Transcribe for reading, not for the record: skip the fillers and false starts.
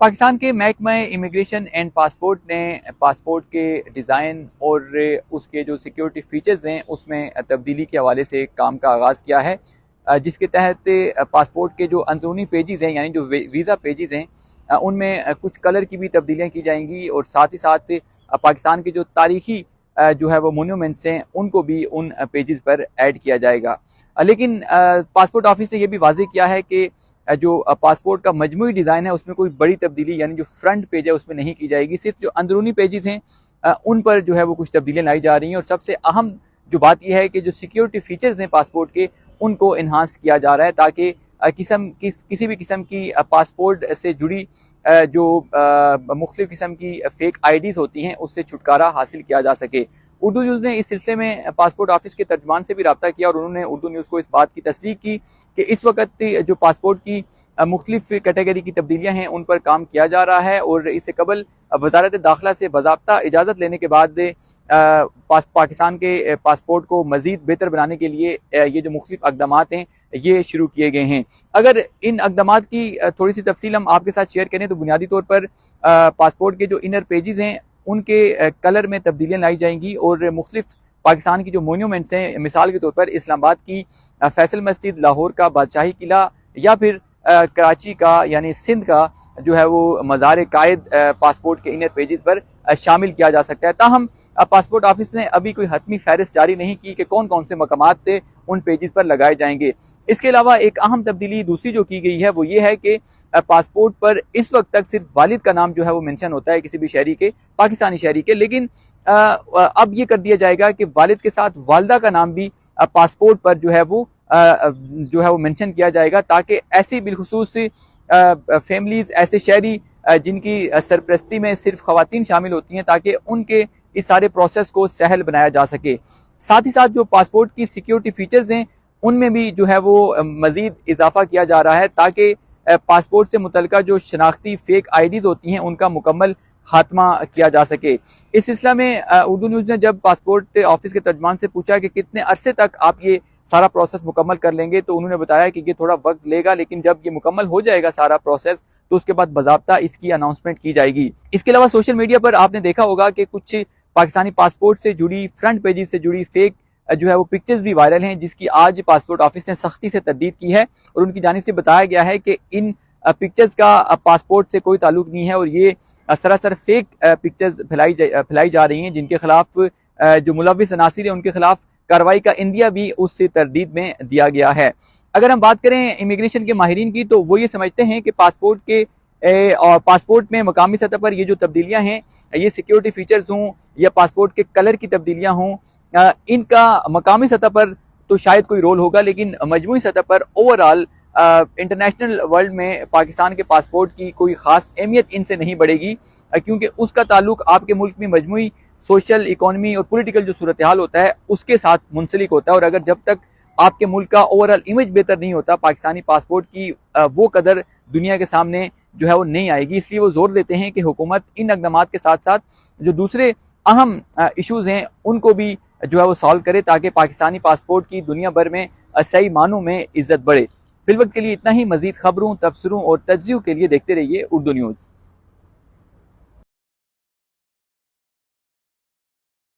पाकिस्तान के महकमा immigration and passport ने पासपोर्ट के डिज़ाइन और उसके जो सिक्योरिटी फीचर्स हैं उसमें तब्दीली के हवाले से काम का आगाज़ किया है, जिसके तहत पासपोर्ट के जो अंदरूनी पेजेस हैं यानी जो वीज़ा पेजेस हैं उनमें कुछ कलर की भी तब्दीलियाँ की जाएंगी और साथ ही साथ पाकिस्तान के जो तारीखी जो है वो मोन्यूमेंट्स हैं उनको भी उन पेजेस पर ऐड किया जाएगा। लेकिन पासपोर्ट ऑफिस ने यह भी वाज़ेह किया है कि जो पासपोर्ट का मजमूई डिज़ाइन है उसमें कोई बड़ी तब्दीली यानी जो फ्रंट पेज है उसमें नहीं की जाएगी, सिर्फ जो अंदरूनी पेजेस हैं उन पर जो है वो कुछ तब्दीलियाँ लाई जा रही हैं। और सबसे अहम जो बात यह है कि जो सिक्योरिटी फीचर्स हैं पासपोर्ट के उनको इन्हांस किया जा रहा है ताकि किसी भी किस्म की पासपोर्ट से जुड़ी जो मुख्तलिफ किस्म की फेक आईडीज़ होती हैं उससे छुटकारा हासिल किया जा सके। उर्दू न्यूज़ ने इस सिलसिले में पासपोर्ट ऑफिस के तर्जमान से भी रब्ता किया और उन्होंने उर्दू न्यूज़ को इस बात की तस्दीक की कि इस वक्त जो पासपोर्ट की मुख्तलिफ कैटेगरी की तब्दीलियाँ हैं उन पर काम किया जा रहा है और इससे कबल वजारत दाखिला से बाज़ाब्ता इजाज़त लेने के बाद पाकिस्तान के पासपोर्ट को मज़ीद बेहतर बनाने के लिए ये जो मुख्तलिफ इक़दामात हैं ये शुरू किए गए हैं। अगर इन इक़दामात की थोड़ी सी तफसील हम आपके साथ शेयर करें तो बुनियादी तौर पर पासपोर्ट के जो इनर पेजेस हैं उनके कलर में तब्दीलियाँ लाई जाएंगी और मुख्तलिफ पाकिस्तान की जो मोन्यूमेंट्स हैं, मिसाल के तौर पर इस्लामाबाद की फैसल मस्जिद, लाहौर का बादशाही किला या फिर कराची का यानी सिंध का जो है वो मज़ार कायद पासपोर्ट के इनर पेजेस पर शामिल किया जा सकता है। ताहम पासपोर्ट ऑफिस ने अभी कोई हतमी फहरिस्त जारी नहीं की कि कौन कौन से मकामात उन पेजेस पर लगाए जाएंगे। इसके अलावा एक अहम तब्दीली दूसरी जो की गई है वो ये है कि पासपोर्ट पर इस वक्त तक सिर्फ वालिद का नाम जो है वो मेंशन होता है किसी भी शहरी के, पाकिस्तानी शहरी के, लेकिन अब ये कर दिया जाएगा कि वालिद के साथ वालदा का नाम भी पासपोर्ट पर जो है वो मेंशन किया जाएगा ताकि ऐसी बिलखुसूस फैमिलीज, ऐसे शहरी जिनकी सरपरस्ती में सिर्फ खवातीन शामिल होती हैं ताकि उनके इस सारे प्रोसेस को सहल बनाया जा सके। साथ ही साथ जो पासपोर्ट की सिक्योरिटी फीचर्स हैं उनमें भी जो है वो मजीद इजाफा किया जा रहा है ताकि पासपोर्ट से मुतल्लिका जो शनाख्ती फेक आईडीज होती हैं उनका मुकम्मल खात्मा किया जा सके। इस सिलसिले में उर्दू न्यूज़ ने जब पासपोर्ट ऑफिस के तर्जमान से पूछा कि कितने अरसे तक आप ये सारा प्रोसेस मुकम्मल कर लेंगे तो उन्होंने बताया कि ये थोड़ा वक्त लेगा, लेकिन जब ये मुकम्मल हो जाएगा सारा प्रोसेस तो उसके बाद बाज़ाब्ता इसकी अनाउंसमेंट की जाएगी। इसके अलावा सोशल मीडिया पर आपने देखा होगा कि कुछ पाकिस्तानी पासपोर्ट से जुड़ी फ्रंट पेजेस से जुड़ी फेक जो है वो पिक्चर्स भी वायरल हैं, जिसकी आज पासपोर्ट ऑफिस ने सख्ती से तरदीद की है और उनकी जानिब से बताया गया है कि इन पिक्चर्स का पासपोर्ट से कोई ताल्लुक नहीं है और ये सरासर फेक पिक्चर्स फैलाई जा रही हैं जिनके खिलाफ जो मुलविस अनासिर है उनके खिलाफ कार्रवाई का इंदिया भी उस तरदीद में दिया गया है। अगर हम बात करें इमिग्रेशन के माहिरीन की तो वो ये समझते हैं कि पासपोर्ट के और पासपोर्ट में मकामी सतह पर ये जो तब्दीलियां हैं, ये सिक्योरिटी फीचर्स हों या पासपोर्ट के कलर की तब्दीलियां हों, इनका मकामी सतह पर तो शायद कोई रोल होगा, लेकिन मजमूई सतह पर ओवरऑल इंटरनेशनल वर्ल्ड में पाकिस्तान के पासपोर्ट की कोई ख़ास अहमियत इनसे नहीं बढ़ेगी क्योंकि उसका ताल्लुक आपके मुल्क में मजमूई सोशल, इकोनॉमी और पॉलिटिकल जो सूरत हाल होता है उसके साथ मुंसलिक होता है। और अगर जब तक आपके मुल्क का ओवरऑल इमेज बेहतर नहीं होता, पाकिस्तानी पासपोर्ट की वो कदर दुनिया के सामने जो है वो नहीं आएगी। इसलिए वो जोर देते हैं कि हुकूमत इन इक़दामात के साथ साथ जो दूसरे अहम इशूज़ हैं उनको भी जो है वो सॉल्व करे ताकि पाकिस्तानी पासपोर्ट की दुनिया भर में सही मानों में इज्जत बढ़े। फिलवक्त के लिए इतना ही। मजीद खबरों, तबसरों और तज्ज़ियों के लिए देखते रहिए उर्दू न्यूज़।